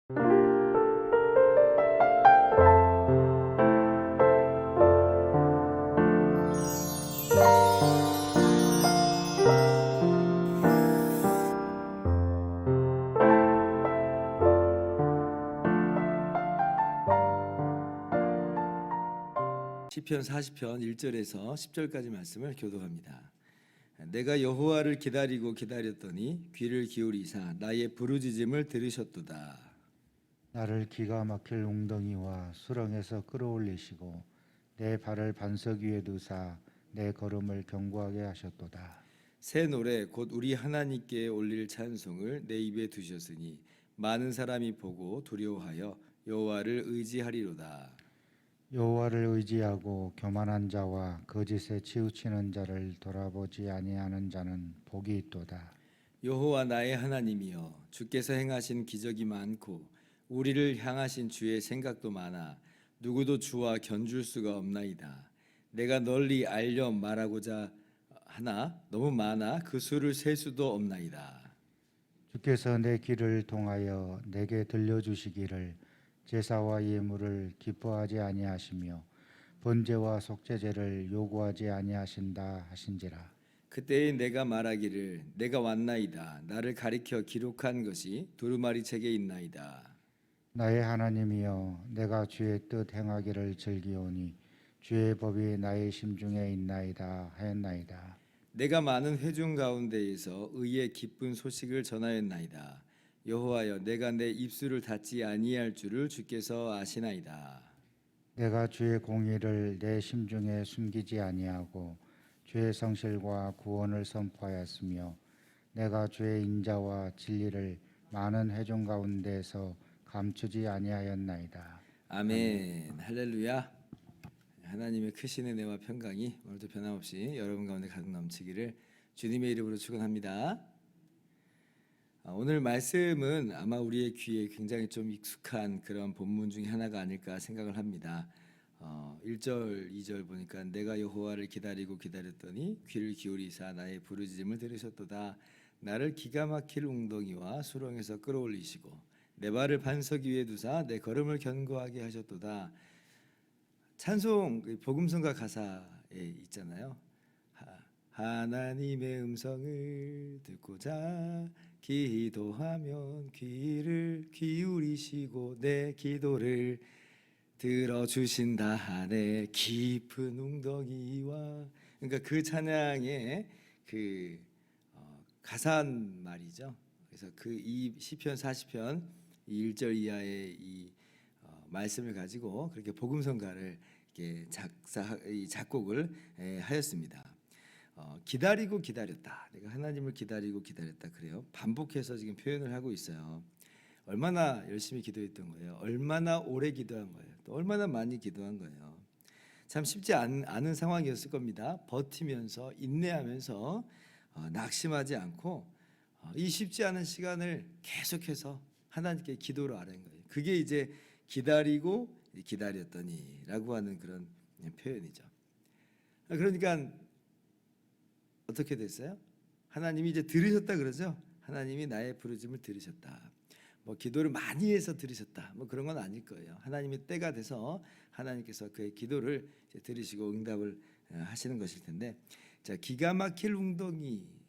시편 40편 1절에서 10절까지 말씀을 교독합니다. 내가 여호와를 기다리고 기다렸더니 귀를 기울이사 나의 부르짖음을 들으셨도다. 나를 기가 막힐 웅덩이와 수렁에서 끌어올리시고 내 발을 반석 위에 두사 내 걸음을 견고하게 하셨도다. 새 노래 곧 우리 하나님께 올릴 찬송을 내 입에 두셨으니 많은 사람이 보고 두려워하여 여호와를 의지하리로다. 여호와를 의지하고 교만한 자와 거짓에 치우치는 자를 돌아보지 아니하는 자는 복이 있도다. 여호와 나의 하나님이여 주께서 행하신 기적이 많고 우리를 향하신 주의 생각도 많아 누구도 주와 견줄 수가 없나이다. 내가 널리 알려 말하고자 하나 너무 많아 그 수를 셀 수도 없나이다. 주께서 내 귀를 통하여 내게 들려주시기를 제사와 예물을 기뻐하지 아니하시며 번제와 속죄제를 요구하지 아니하신다 하신지라. 그때에 내가 말하기를 내가 왔나이다. 나를 가리켜 기록한 것이 두루마리 책에 있나이다. 나의 하나님이여 내가 주의 뜻 행하기를 즐기오니 주의 법이 나의 심중에 있나이다 하였나이다. 내가 많은 회중 가운데에서 의의 기쁜 소식을 전하였나이다. 여호와여 내가 내 입술을 닫지 아니할 줄을 주께서 아시나이다. 내가 주의 공의를 내 심중에 숨기지 아니하고 주의 성실과 구원을 선포하였으며 내가 주의 인자와 진리를 많은 회중 가운데서 감추지 아니하였나이다. 아멘. 할렐루야. 하나님의 크신 은혜와 평강이 오늘도 변함없이 여러분 가운데 가득 넘치기를 주님의 이름으로 축원합니다. 오늘 말씀은 아마 우리의 귀에 굉장히 좀 익숙한 그런 본문 중에 하나가 아닐까 생각을 합니다. 1절, 2절 보니까 내가 여호와를 기다리고 기다렸더니 귀를 기울이사 나의 부르짖음을 들으셨도다. 나를 기가 막힐 웅덩이와 수렁에서 끌어올리시고 내 발을 반석 위에 두사 내 걸음을 견고하게 하셨도다. 찬송 복음성가 가사에 있잖아요. 하나님의 음성을 듣고자 기도하면 귀를 기울이시고 내 기도를 들어주신다 하네 깊은 웅덩이와. 그러니까 그 찬양의 그 가사한 말이죠. 그래서 그 이 시편 40편 1절 이하의 이 말씀을 가지고 그렇게 복음성가를 이렇게 작곡을 하였습니다. 기다리고 기다렸다. 내가 하나님을 기다리고 기다렸다. 그래요. 반복해서 지금 표현을 하고 있어요. 얼마나 열심히 기도했던 거예요. 얼마나 오래 기도한 거예요. 또 얼마나 많이 기도한 거예요. 참 쉽지 않은 상황이었을 겁니다. 버티면서 인내하면서 낙심하지 않고 이 쉽지 않은 시간을 계속해서 하나님께 기도로 아뢰는 거예요. 그게 이제 기다리고 기다렸더니라고 하는 그런 표현이죠. 그러니까 어떻게 됐어요? 하나님이 이제 들으셨다 그러죠. 하나님이 나의 부르짖음을 들으셨다. 뭐 기도를 많이 해서 들으셨다. 뭐 그런 건 아닐 거예요. 하나님의 때가 돼서 하나님께서 그의 기도를 이제 들으시고 응답을 하시는 것일 텐데, 자 기가 막힐 웅덩이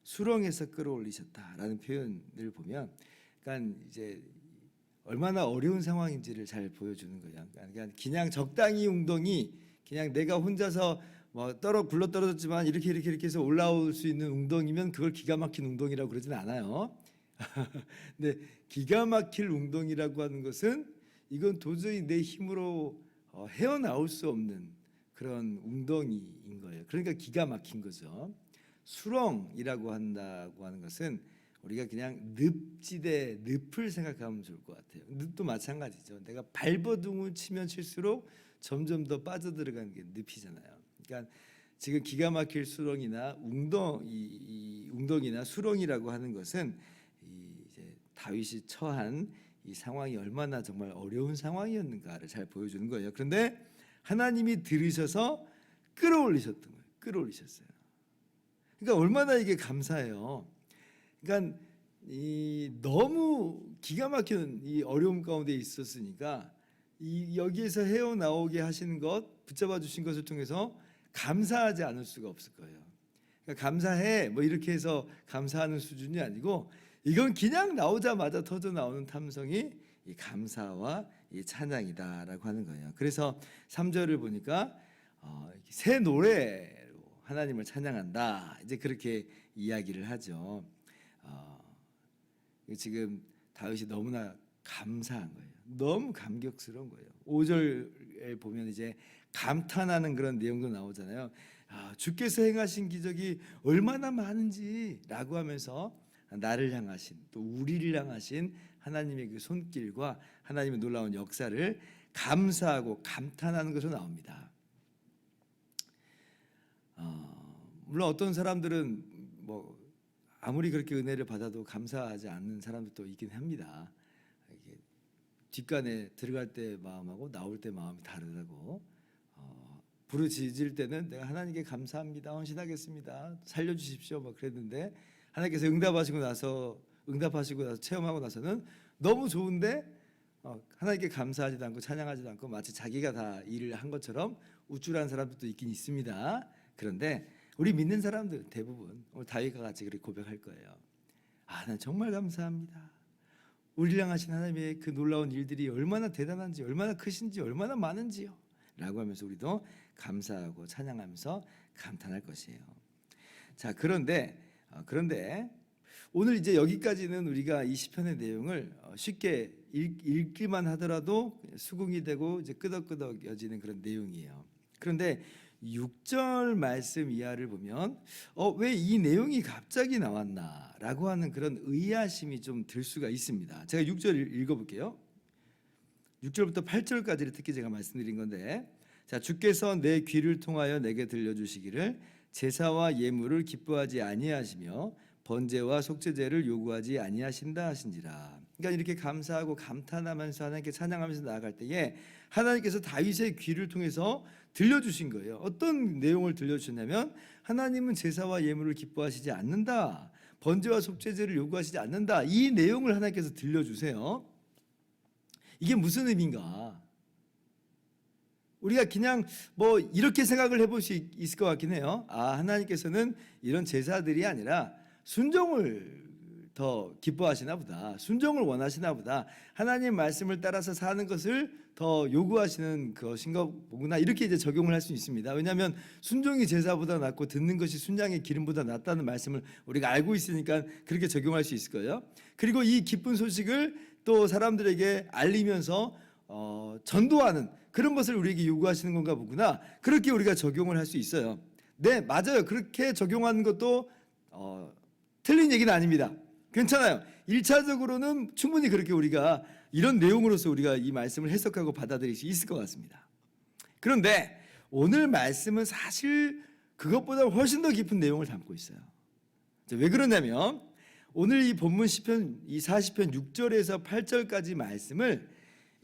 수렁에서 끌어올리셨다라는 표현을 보면, 그러니까 이제 얼마나 어려운 상황인지를 잘 보여주는 거예요. 그러니까 그냥 적당히 웅덩이, 그냥 내가 혼자서 뭐 굴러 떨어졌지만 이렇게 해서 올라올 수 있는 웅덩이면 그걸 기가 막힌 웅덩이라고 그러진 않아요. 근데 기가 막힐 웅덩이라고 하는 것은 이건 도저히 내 힘으로 헤어나올 수 없는 그런 웅덩이인 거예요. 그러니까 기가 막힌 거죠. 수렁이라고 한다고 하는 것은 우리가 그냥 늪지대, 늪을 생각하면 좋을 것 같아요. 늪도 마찬가지죠. 내가 발버둥을 치면 칠수록 점점 더 빠져들어가는 게 늪이잖아요. 그러니까 지금 기가 막힐 수렁이나 웅덩이나 수렁이라고 하는 것은 이제 다윗이 처한 이 상황이 얼마나 정말 어려운 상황이었는가를 잘 보여주는 거예요. 그런데 하나님이 들으셔서 끌어올리셨던 거예요. 끌어올리셨어요. 그러니까 얼마나 이게 감사해요. 그러니까 너무 기가 막힌 이 어려움 가운데 있었으니까 이 여기에서 헤어나오게 하시는 것, 붙잡아 주신 것을 통해서 감사하지 않을 수가 없을 거예요. 그러니까 감사해 뭐 이렇게 해서 감사하는 수준이 아니고 이건 그냥 나오자마자 터져 나오는 탐성이 이 감사와 이 찬양이다라고 하는 거예요. 그래서 3절을 보니까 새 노래로 하나님을 찬양한다. 이제 그렇게 이야기를 하죠. 지금 다윗이 너무나 감사한 거예요. 너무 감격스러운 거예요. 5절에 보면 이제 감탄하는 그런 내용도 나오잖아요. 주께서 행하신 기적이 얼마나 많은지라고 하면서 나를 향하신 또 우리를 향하신 하나님의 그 손길과 하나님의 놀라운 역사를 감사하고 감탄하는 것으로 나옵니다. 물론 어떤 사람들은 뭐 아무리 그렇게 은혜를 받아도 감사하지 않는 사람들도 있긴 합니다. 이게 뒷간에 들어갈 때 마음하고 나올 때 마음이 다르다고. 부르짖을 때는 내가 하나님께 감사합니다, 헌신하겠습니다, 살려주십시오 뭐 그랬는데 하나님께서 응답하시고 나서 체험하고 나서는 너무 좋은데 하나님께 감사하지도 않고 찬양하지도 않고 마치 자기가 다 일을 한 것처럼 우쭐한 사람들도 있긴 있습니다. 그런데 우리 믿는 사람들 대부분 오늘 다윗과 같이 그렇게 고백할 거예요. 난 정말 감사합니다. 우리를 향하신 하나님의 그 놀라운 일들이 얼마나 대단한지, 얼마나 크신지, 얼마나 많은지요 라고 하면서 우리도 감사하고 찬양하면서 감탄할 것이에요. 자, 그런데 오늘 이제 여기까지는 우리가 이 시편의 내용을 쉽게 읽기만 하더라도 수긍이 되고 이제 끄덕끄덕여지는 그런 내용이에요. 그런데 6절 말씀 이하를 보면 왜 이 내용이 갑자기 나왔나라고 하는 그런 의아심이 좀 들 수가 있습니다. 제가 6절 읽어볼게요. 6절부터 8절까지를 특히 제가 말씀드린 건데, 자, 주께서 내 귀를 통하여 내게 들려주시기를 제사와 예물을 기뻐하지 아니하시며 번제와 속죄제를 요구하지 아니하신다 하신지라. 그러니까 이렇게 감사하고 감탄하면서 하나님께 찬양하면서 나아갈 때에 하나님께서 다윗의 귀를 통해서 들려주신 거예요. 어떤 내용을 들려주셨냐면 하나님은 제사와 예물을 기뻐하시지 않는다, 번제와 속죄제를 요구하시지 않는다, 이 내용을 하나님께서 들려주세요. 이게 무슨 의미인가? 우리가 그냥 뭐 이렇게 생각을 해볼 수 있을 것 같긴 해요. 하나님께서는 이런 제사들이 아니라 순종을 더 기뻐하시나 보다, 순종을 원하시나 보다, 하나님 말씀을 따라서 사는 것을 더 요구하시는 것인가 보구나, 이렇게 이제 적용을 할 수 있습니다. 왜냐하면 순종이 제사보다 낫고 듣는 것이 순양의 기름보다 낫다는 말씀을 우리가 알고 있으니까 그렇게 적용할 수 있을 거예요. 그리고 이 기쁜 소식을 또 사람들에게 알리면서 전도하는 그런 것을 우리에게 요구하시는 건가 보구나, 그렇게 우리가 적용을 할 수 있어요. 네, 맞아요. 그렇게 적용하는 것도 틀린 얘기는 아닙니다. 괜찮아요. 1차적으로는 충분히 그렇게 우리가 이런 내용으로서 우리가 이 말씀을 해석하고 받아들일 수 있을 것 같습니다. 그런데 오늘 말씀은 사실 그것보다 훨씬 더 깊은 내용을 담고 있어요. 왜 그러냐면 오늘 이 본문 시편 이 40편 6절에서 8절까지 말씀을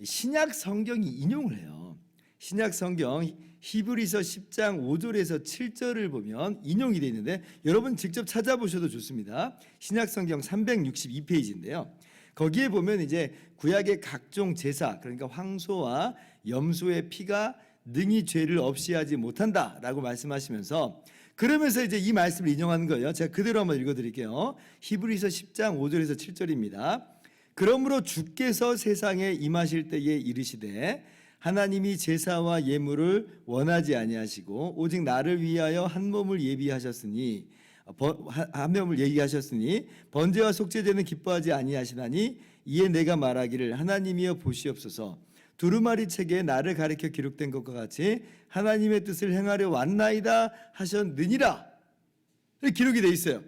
신약 성경이 인용을 해요. 신약 성경 히브리서 10장 5절에서 7절을 보면 인용이 되어 있는데 여러분 직접 찾아보셔도 좋습니다. 신약 성경 362페이지인데요. 거기에 보면 이제 구약의 각종 제사, 그러니까 황소와 염소의 피가 능히 죄를 없이 하지 못한다라고 말씀하시면서, 그러면서 이제 이 말씀을 인용하는 거예요. 제가 그대로 한번 읽어드릴게요. 히브리서 10장 5절에서 7절입니다. 그러므로 주께서 세상에 임하실 때에 이르시되 하나님이 제사와 예물을 원하지 아니하시고 오직 나를 위하여 한 몸을 예비하셨으니 번제와 속죄제는 기뻐하지 아니하시나니 이에 내가 말하기를 하나님이여 보시옵소서, 두루마리 책에 나를 가리켜 기록된 것과 같이 하나님의 뜻을 행하려 왔나이다 하셨느니라, 기록이 돼 있어요.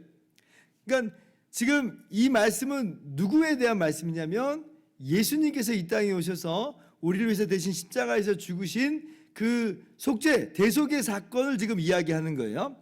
그러니까 지금 이 말씀은 누구에 대한 말씀이냐면 예수님께서 이 땅에 오셔서 우리를 위해서 대신 십자가에서 죽으신 그 속죄, 대속의 사건을 지금 이야기하는 거예요.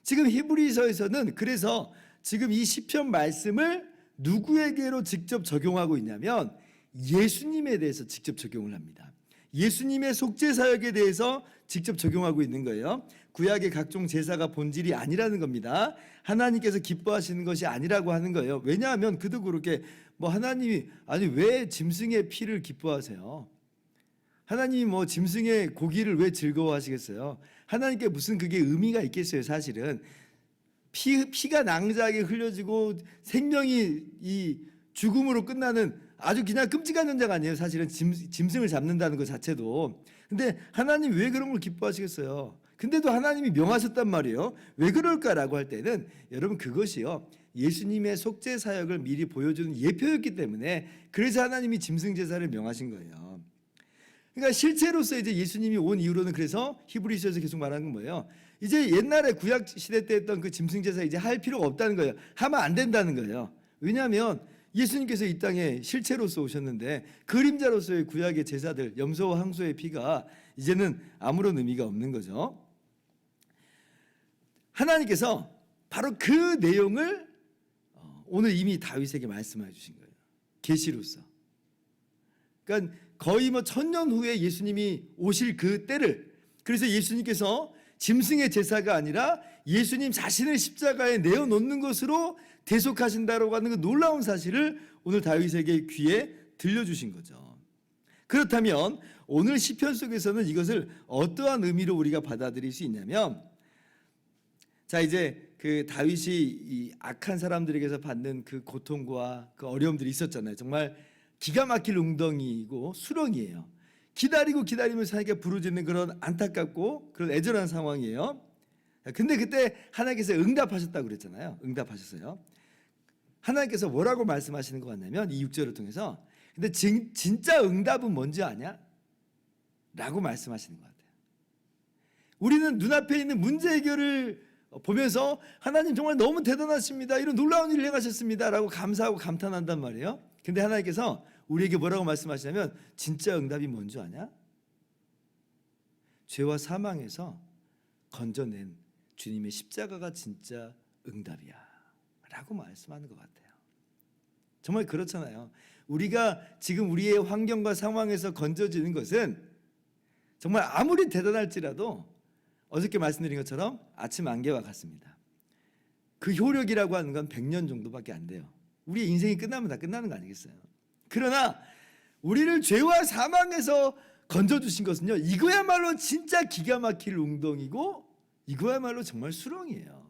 지금 히브리서에서는 그래서 지금 이 시편 말씀을 누구에게로 직접 적용하고 있냐면 예수님에 대해서 직접 적용을 합니다. 예수님의 속죄 사역에 대해서 직접 적용하고 있는 거예요. 구약의 각종 제사가 본질이 아니라는 겁니다. 하나님께서 기뻐하시는 것이 아니라고 하는 거예요. 왜냐하면 그도 그렇게 뭐 하나님이 아니 왜 짐승의 피를 기뻐하세요? 하나님이 뭐 짐승의 고기를 왜 즐거워하시겠어요? 하나님께 무슨 그게 의미가 있겠어요? 사실은 피가 낭자하게 흘려지고 생명이 이 죽음으로 끝나는 아주 그냥 끔찍한 현장 아니에요? 사실은 짐승을 잡는다는 것 자체도. 근데 하나님 왜 그런 걸 기뻐하시겠어요? 근데도 하나님이 명하셨단 말이에요. 왜 그럴까라고 할 때는 여러분 그것이요, 예수님의 속죄 사역을 미리 보여주는 예표였기 때문에, 그래서 하나님이 짐승 제사를 명하신 거예요. 그러니까 실체로서 이제 예수님이 온 이후로는, 그래서 히브리서에서 계속 말하는 건 뭐예요? 이제 옛날에 구약 시대 때 했던 그 짐승 제사 이제 할 필요가 없다는 거예요. 하면 안 된다는 거예요. 왜냐하면 예수님께서 이 땅에 실체로서 오셨는데 그림자로서의 구약의 제사들, 염소와 항소의 피가 이제는 아무런 의미가 없는 거죠. 하나님께서 바로 그 내용을 오늘 이미 다윗에게 말씀해 주신 거예요. 계시로서. 그러니까 거의 뭐 1000년 후에 예수님이 오실 그 때를, 그래서 예수님께서 짐승의 제사가 아니라 예수님 자신을 십자가에 내어놓는 것으로 대속하신다라고 하는 그 놀라운 사실을 오늘 다윗에게 귀에 들려주신 거죠. 그렇다면 오늘 시편 속에서는 이것을 어떠한 의미로 우리가 받아들일 수 있냐면, 자 이제 그 다윗이 이 악한 사람들에게서 받는 그 고통과 그 어려움들이 있었잖아요. 정말 기가 막힐 웅덩이이고 수렁이에요. 기다리고 기다리면서 하나님께 부르짖는 그런 안타깝고 그런 애절한 상황이에요. 근데 그때 하나님께서 응답하셨다고 그랬잖아요. 응답하셨어요. 하나님께서 뭐라고 말씀하시는 것 같냐면 이 6절을 통해서, 근데 진짜 응답은 뭔지 아냐? 라고 말씀하시는 것 같아요. 우리는 눈앞에 있는 문제 해결을 보면서 하나님 정말 너무 대단하십니다, 이런 놀라운 일을 행하셨습니다 라고 감사하고 감탄한단 말이에요. 근데 하나님께서 우리에게 뭐라고 말씀하시냐면, 진짜 응답이 뭔지 아냐? 죄와 사망에서 건져낸 주님의 십자가가 진짜 응답이야 라고 말씀하는 것 같아요. 정말 그렇잖아요. 우리가 지금 우리의 환경과 상황에서 건져지는 것은 정말 아무리 대단할지라도 어저께 말씀드린 것처럼 아침 안개와 같습니다. 그 효력이라고 하는 건 100년 정도밖에 안 돼요. 우리의 인생이 끝나면 다 끝나는 거 아니겠어요? 그러나 우리를 죄와 사망에서 건져주신 것은요, 이거야말로 진짜 기가 막힐 웅덩이고 이거야말로 정말 수렁이에요.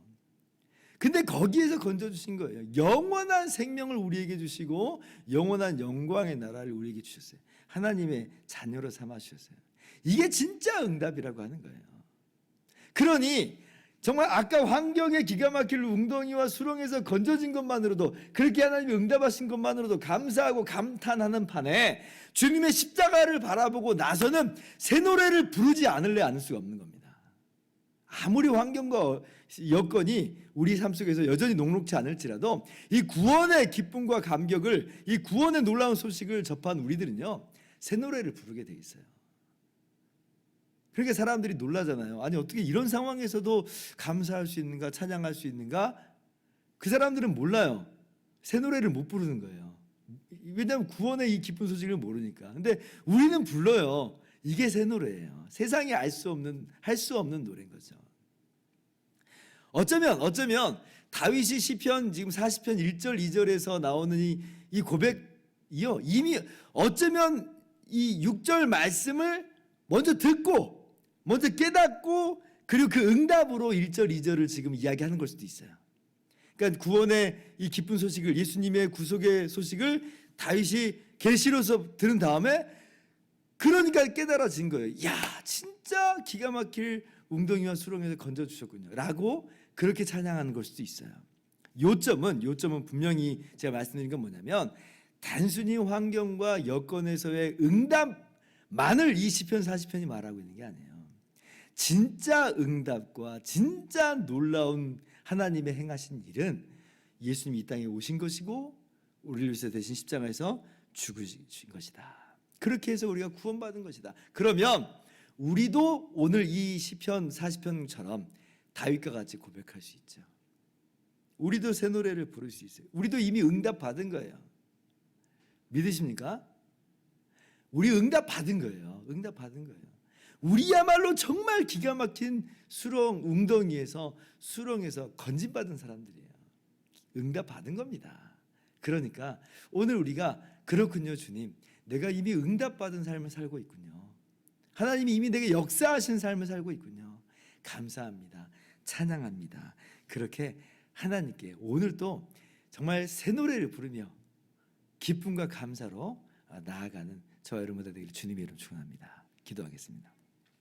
근데 거기에서 건져주신 거예요. 영원한 생명을 우리에게 주시고 영원한 영광의 나라를 우리에게 주셨어요. 하나님의 자녀로 삼아 주셨어요. 이게 진짜 응답이라고 하는 거예요. 그러니 정말 아까 환경의 기가 막힐 웅덩이와 수렁에서 건져진 것만으로도, 그렇게 하나님이 응답하신 것만으로도 감사하고 감탄하는 판에 주님의 십자가를 바라보고 나서는 새 노래를 부르지 않을 수가 없는 겁니다. 아무리 환경과 여건이 우리 삶 속에서 여전히 녹록지 않을지라도 이 구원의 기쁨과 감격을, 이 구원의 놀라운 소식을 접한 우리들은요, 새 노래를 부르게 돼 있어요. 그러니까 사람들이 놀라잖아요. 아니 어떻게 이런 상황에서도 감사할 수 있는가, 찬양할 수 있는가? 그 사람들은 몰라요. 새 노래를 못 부르는 거예요. 왜냐하면 구원의 이 기쁜 소식을 모르니까. 근데 우리는 불러요. 이게 새 노래예요. 세상이 할 수 없는 노래인 거죠. 어쩌면 다윗이 시편 지금 40편 1절 2절에서 나오는 이 고백이요, 이미 어쩌면 이 6절 말씀을 먼저 듣고 먼저 깨닫고 그리고 그 응답으로 1절 2절을 지금 이야기하는 걸 수도 있어요. 그러니까 구원의 이 기쁜 소식을, 예수님의 구속의 소식을 다윗이 계시로서 들은 다음에 그러니까 깨달아진 거예요. 야, 진짜 기가 막힐 웅덩이와 수렁에서 건져주셨군요 라고 그렇게 찬양하는 걸 수도 있어요. 요점은 분명히 제가 말씀드린 건 뭐냐면, 단순히 환경과 여건에서의 응답만을 이 시편 40편이 말하고 있는 게 아니에요. 진짜 응답과 진짜 놀라운 하나님의 행하신 일은 예수님이 이 땅에 오신 것이고 우리를 위해서 대신 십자가에서 죽으신 것이다. 그렇게 해서 우리가 구원받은 것이다. 그러면 우리도 오늘 이 시편 40편처럼 다윗과 같이 고백할 수 있죠. 우리도 새 노래를 부를 수 있어요. 우리도 이미 응답 받은 거예요. 믿으십니까? 우리 응답 받은 거예요. 응답 받은 거예요. 우리야말로 정말 기가 막힌 수렁에서 건진받은 사람들이에요. 응답 받은 겁니다. 그러니까 오늘 우리가 그렇군요, 주님. 내가 이미 응답받은 삶을 살고 있군요. 하나님이 이미 내게 역사하신 삶을 살고 있군요. 감사합니다. 찬양합니다. 그렇게 하나님께 오늘 또 정말 새 노래를 부르며 기쁨과 감사로 나아가는 저와 여러분들 되기를 주님의 이름으로 축원합니다. 기도하겠습니다.